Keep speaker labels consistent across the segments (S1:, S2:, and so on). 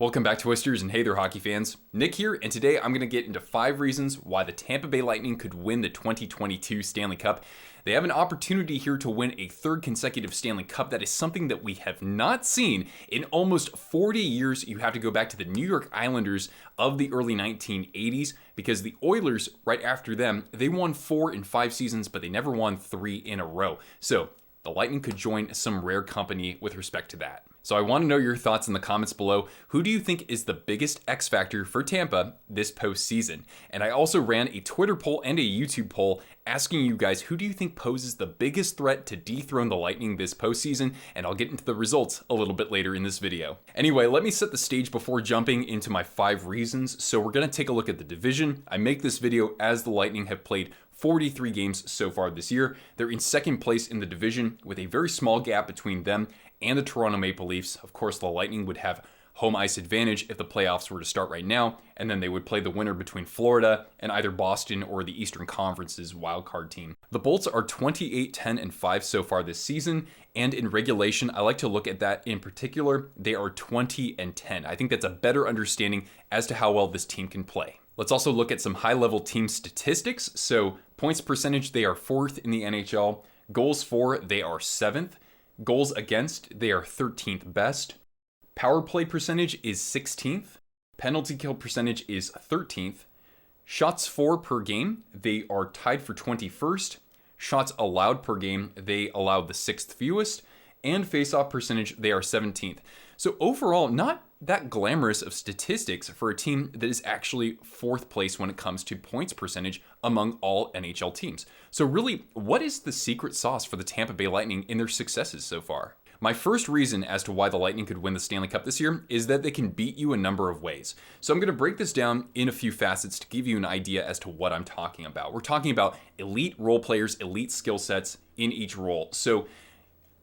S1: Welcome back to Twisters, and hey there hockey fans. Nick here, and today I'm going to get into 5 reasons why the Tampa Bay Lightning could win the 2022 Stanley Cup. They have an opportunity here to win a 3rd consecutive Stanley Cup. That is something that we have not seen in almost 40 years. You have to go back to the New York Islanders of the early 1980s, because the Oilers, right after them, they won 4 in 5 seasons, but they never won 3 in a row. So the Lightning could join some rare company with respect to that. So I want to know your thoughts in the comments below. Who do you think is the biggest X factor for Tampa this postseason? And I also ran a Twitter poll and a YouTube poll asking you guys, who do you think poses the biggest threat to dethrone the Lightning this postseason? And I'll get into the results a little bit later in this video. Anyway, let me set the stage before jumping into my 5 reasons. So we're going to take a look at the division. I make this video as the Lightning have played 43 games so far this year. They're in 2nd place in the division with a very small gap between them and the Toronto Maple Leafs. Of course, the Lightning would have home ice advantage if the playoffs were to start right now, and then they would play the winner between Florida and either Boston or the Eastern Conference's wildcard team. The Bolts are 28, 10, and 5 so far this season, and in regulation, I like to look at that in particular. They are 20 and 10. I think that's a better understanding as to how well this team can play. Let's also look at some high-level team statistics. So points percentage, they are 4th in the NHL. Goals for, they are 7th. Goals against, they are 13th best. Power play percentage is 16th. Penalty kill percentage is 13th. Shots for per game, they are tied for 21st. Shots allowed per game, they allow the 6th fewest. And face-off percentage, they are 17th. So overall, not that glamorous of statistics for a team that is actually 4th place when it comes to points percentage among all NHL teams. So really, what is the secret sauce for the Tampa Bay Lightning in their successes so far? My first reason as to why the Lightning could win the Stanley Cup this year is that they can beat you a number of ways. So I'm going to break this down in a few facets to give you an idea as to what I'm talking about. We're talking about elite role players, elite skill sets in each role. So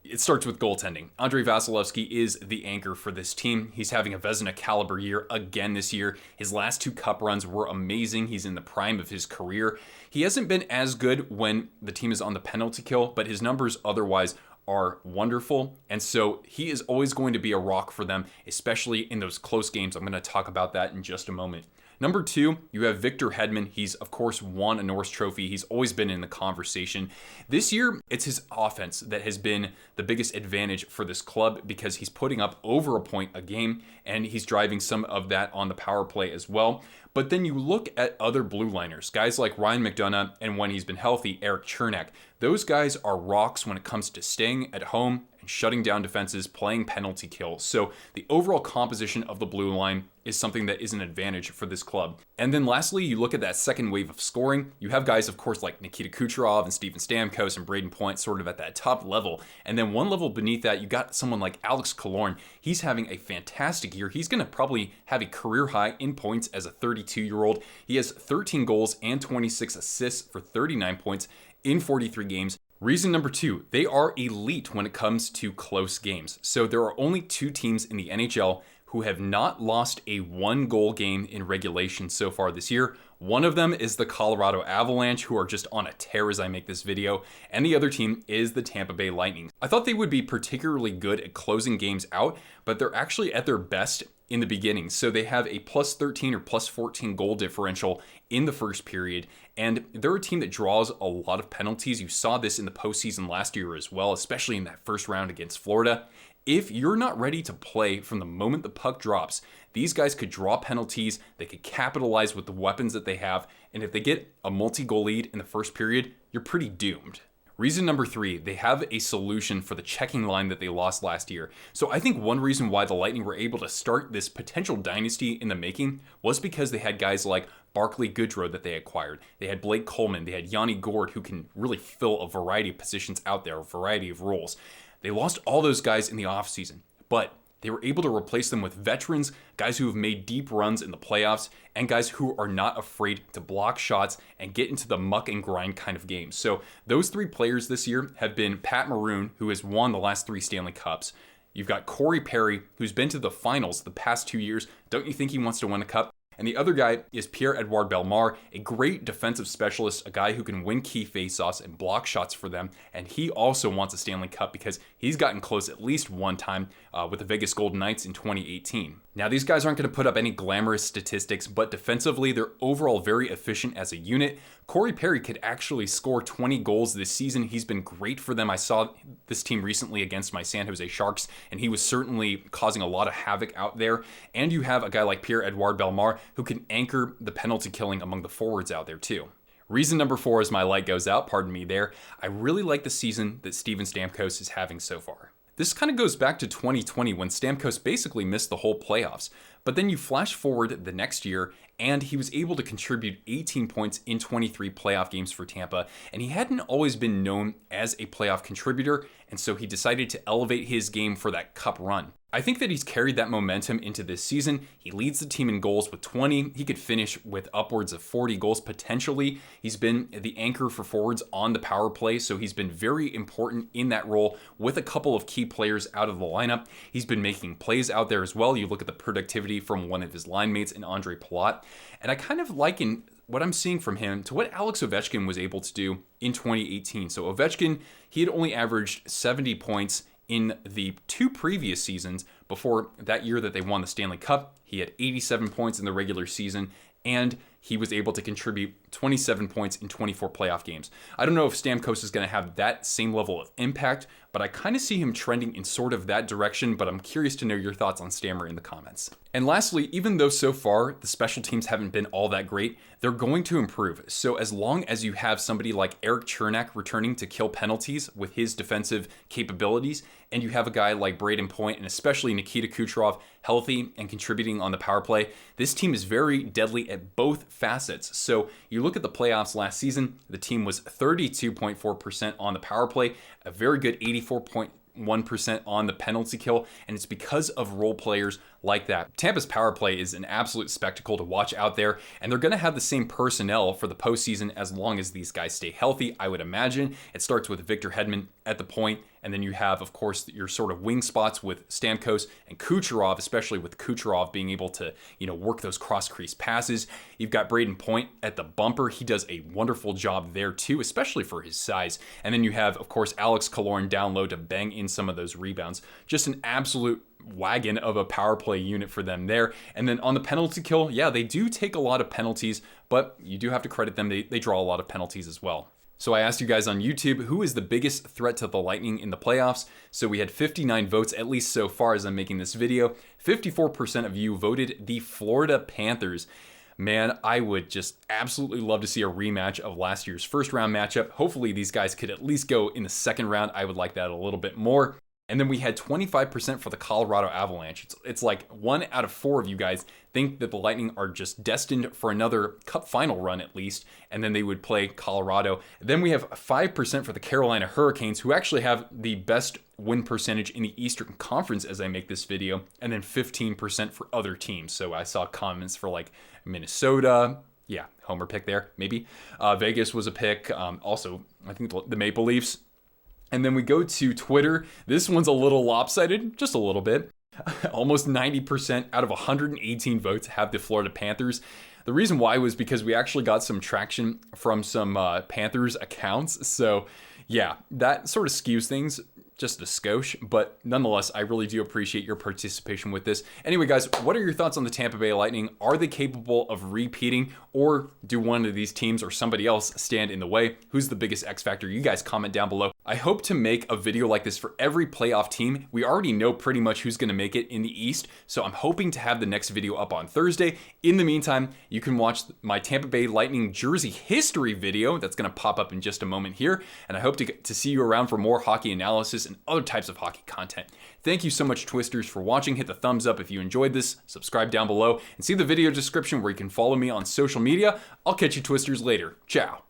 S1: it starts with goaltending. Andrei Vasilevskiy is the anchor for this team. He's having a Vezina caliber year again this year. His last 2 cup runs were amazing. He's in the prime of his career. He hasn't been as good when the team is on the penalty kill, but his numbers otherwise are wonderful. And so he is always going to be a rock for them, especially in those close games. I'm going to talk about that in just a moment. Number 2, you have Victor Hedman. He's, of course, won a Norris Trophy. He's always been in the conversation. This year, it's his offense that has been the biggest advantage for this club because he's putting up over a point a game, and he's driving some of that on the power play as well. But then you look at other blue liners, guys like Ryan McDonough, and when he's been healthy, Eric Chernak. Those guys are rocks when it comes to staying at home and shutting down defenses, playing penalty kill. So the overall composition of the blue line is something that is an advantage for this club. And then lastly, you look at that second wave of scoring. You have guys, of course, like Nikita Kucherov and Steven Stamkos and Braden Point sort of at that top level. And then one level beneath that, you got someone like Alex Killorn. He's having a fantastic year. He's going to probably have a career high in points as a 32-year-old. He has 13 goals and 26 assists for 39 points in 43 games. Reason number 2, they are elite when it comes to close games. So there are only 2 teams in the NHL who have not lost a 1-goal game in regulation so far this year. One of them is the Colorado Avalanche, who are just on a tear as I make this video, and the other team is the Tampa Bay Lightning. I thought they would be particularly good at closing games out, but they're actually at their best in the beginning. So they have a plus 13 or plus 14 goal differential in the first period, and they're a team that draws a lot of penalties. You saw this in the postseason last year as well, especially in that first round against Florida. If you're not ready to play from the moment the puck drops, these guys could draw penalties, they could capitalize with the weapons that they have, and if they get a multi-goal lead in the first period, you're pretty doomed. Reason number 3, they have a solution for the checking line that they lost last year. So I think one reason why the Lightning were able to start this potential dynasty in the making was because they had guys like Barclay Goodrow that they acquired. They had Blake Coleman, they had Yanni Gourde, who can really fill a variety of positions out there, a variety of roles. They lost all those guys in the offseason, but they were able to replace them with veterans, guys who have made deep runs in the playoffs, and guys who are not afraid to block shots and get into the muck and grind kind of games. So those 3 players this year have been Pat Maroon, who has won the last 3 Stanley Cups. You've got Corey Perry, who's been to the finals the past 2 years. Don't you think he wants to win a cup? And the other guy is Pierre-Edouard Bellemare, a great defensive specialist, a guy who can win key faceoffs and block shots for them. And he also wants a Stanley Cup because he's gotten close at least one time with the Vegas Golden Knights in 2018. Now, these guys aren't going to put up any glamorous statistics, but defensively, they're overall very efficient as a unit. Corey Perry could actually score 20 goals this season. He's been great for them. I saw this team recently against my San Jose Sharks, and he was certainly causing a lot of havoc out there. And you have a guy like Pierre-Edouard Bellemare who can anchor the penalty killing among the forwards out there too. Reason number 4 as my light goes out, pardon me there, I really like the season that Steven Stamkos is having so far. This kind of goes back to 2020 when Stamkos basically missed the whole playoffs. But then you flash forward the next year, and he was able to contribute 18 points in 23 playoff games for Tampa. And he hadn't always been known as a playoff contributor, and so he decided to elevate his game for that cup run. I think that he's carried that momentum into this season. He leads the team in goals with 20. He could finish with upwards of 40 goals potentially. He's been the anchor for forwards on the power play, so he's been very important in that role with a couple of key players out of the lineup. He's been making plays out there as well. You look at the productivity from one of his line mates in Andre Palat, and I kind of liken what I'm seeing from him to what Alex Ovechkin was able to do in 2018. So Ovechkin, he had only averaged 70 points in the 2 previous seasons. Before that year that they won the Stanley Cup, he had 87 points in the regular season, and he was able to contribute 27 points in 24 playoff games. I don't know if Stamkos is going to have that same level of impact, but I kind of see him trending in sort of that direction, but I'm curious to know your thoughts on Stammer in the comments. And lastly, even though so far the special teams haven't been all that great, they're going to improve. So as long as you have somebody like Eric Chernak returning to kill penalties with his defensive capabilities, and you have a guy like Braden Point and especially Nikita Kucherov healthy and contributing on the power play, this team is very deadly at both facets. So you look at the playoffs last season, the team was 32.4% on the power play, a very good 84.1% on the penalty kill, and it's because of role players like that. Tampa's power play is an absolute spectacle to watch out there, and they're going to have the same personnel for the postseason as long as these guys stay healthy, I would imagine. It starts with Victor Hedman at the point, and then you have, of course, your sort of wing spots with Stamkos and Kucherov, especially with Kucherov being able to, work those cross-crease passes. You've got Braden Point at the bumper. He does a wonderful job there too, especially for his size. And then you have, of course, Alex Killorn down low to bang in some of those rebounds. Just an absolute wagon of a power play unit for them there. And then on the penalty kill, yeah, they do take a lot of penalties, but you do have to credit them. They draw a lot of penalties as well. So I asked you guys on YouTube, who is the biggest threat to the Lightning in the playoffs? So we had 59 votes, at least so far as I'm making this video. 54% of you voted the Florida Panthers. Man, I would just absolutely love to see a rematch of last year's first round matchup. Hopefully these guys could at least go in the second round. I would like that a little bit more. And then we had 25% for the Colorado Avalanche. It's like 1 out of 4 of you guys think that the Lightning are just destined for another Cup final run at least, and then they would play Colorado. Then we have 5% for the Carolina Hurricanes, who actually have the best win percentage in the Eastern Conference as I make this video, and then 15% for other teams. So I saw comments for like Minnesota. Yeah, homer pick there, maybe. Vegas was a pick. Also, I think the Maple Leafs. And then we go to Twitter. This one's a little lopsided, just a little bit. Almost 90% out of 118 votes have the Florida Panthers. The reason why was because we actually got some traction from some Panthers accounts. So yeah, that sort of skews things just a skosh, but nonetheless, I really do appreciate your participation with this. Anyway, guys, what are your thoughts on the Tampa Bay Lightning? Are they capable of repeating, or do one of these teams or somebody else stand in the way? Who's the biggest X factor? You guys comment down below. I hope to make a video like this for every playoff team. We already know pretty much who's going to make it in the East, so I'm hoping to have the next video up on Thursday. In the meantime, you can watch my Tampa Bay Lightning jersey history video that's going to pop up in just a moment here, and I hope to see you around for more hockey analysis and other types of hockey content. Thank you so much, Twisters, for watching. Hit the thumbs up if you enjoyed this, subscribe down below, and see the video description where you can follow me on social media. I'll catch you Twisters later. Ciao.